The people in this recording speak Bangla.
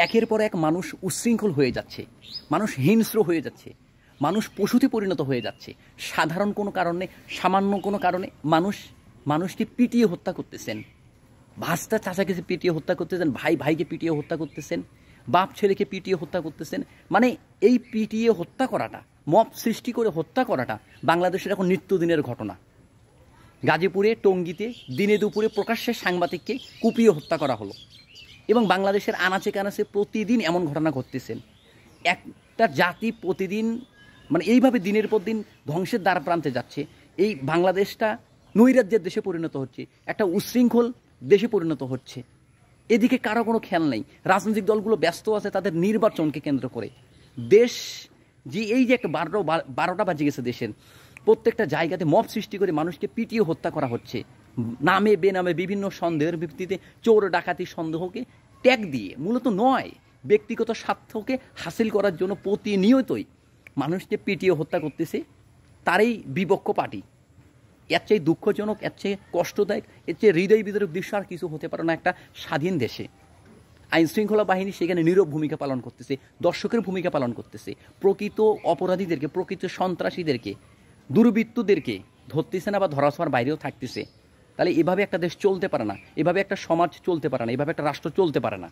একের পর এক মানুষ উচ্ছৃঙ্খল হয়ে যাচ্ছে, মানুষ হিংস্র হয়ে যাচ্ছে, মানুষ পশুতে পরিণত হয়ে যাচ্ছে। সাধারণ কোনো কারণে, সামান্য কোনো কারণে মানুষকে পিটিয়ে হত্যা করতেছেন, ভাস্তা চাচাকে পিটিয়ে হত্যা করতেছেন, ভাই ভাইকে পিটিয়ে হত্যা করতেছেন, বাপ ছেলেকে পিটিয়ে হত্যা করতেছেন। মানে এই পিটিয়ে হত্যা করাটা, মব সৃষ্টি করে হত্যা করাটা বাংলাদেশের এখন নিত্যদিনের ঘটনা। গাজীপুরে, টঙ্গীতে দিনে দুপুরে প্রকাশ্যে সাংবাদিককে কুপিয়ে হত্যা করা হলো এবং বাংলাদেশের আনাচে কানাচে প্রতিদিন এমন ঘটনা ঘটতেছেন। একটা জাতি প্রতিদিন মানে এইভাবে দিনের পর দিন ধ্বংসের দ্বার প্রান্তে যাচ্ছে। এই বাংলাদেশটা নৈরাজ্যের দেশে পরিণত হচ্ছে, একটা উচ্ছৃঙ্খল দেশে পরিণত হচ্ছে। এদিকে কারো কোনো খেয়াল নেই। রাজনৈতিক দলগুলো ব্যস্ত আছে তাদের নির্বাচনকে কেন্দ্র করে। দেশ যে এই যে একটা 12টা বাজে গেছে, দেশের প্রত্যেকটা জায়গাতে মব সৃষ্টি করে মানুষকে পিটিয়ে হত্যা করা হচ্ছে, নামে বেনামে বিভিন্ন সন্দেহের ভিত্তিতে চোর ডাকাতি সন্দেহকে ট্যাগ দিয়ে, মূলত নয় ব্যক্তিগত স্বার্থকে হাসিল করার জন্য প্রতিনিয়তই মানুষকে পিটিয়ে হত্যা করতেছে তারই বিপক্ষ পার্টি। এর চেয়ে দুঃখজনক, এর চেয়ে কষ্টদায়ক, এর চেয়ে হৃদয় বিদারক দৃশ্য আর কিছু হতে পারে না একটা স্বাধীন দেশে। আইনশৃঙ্খলা বাহিনী সেখানে নীরব ভূমিকা পালন করতেছে, দর্শকের ভূমিকা পালন করতেছে, প্রকৃত অপরাধীদেরকে, প্রকৃত সন্ত্রাসীদেরকে, দুর্বৃত্তদেরকে ধরতেছে না বা ধরাছোঁয়ার বাইরেও থাকতেছে। তাহলে এভাবে একটা দেশ চলতে পারে না, এভাবে একটা সমাজ চলতে পারে না, এভাবে একটা রাষ্ট্র চলতে পারে না।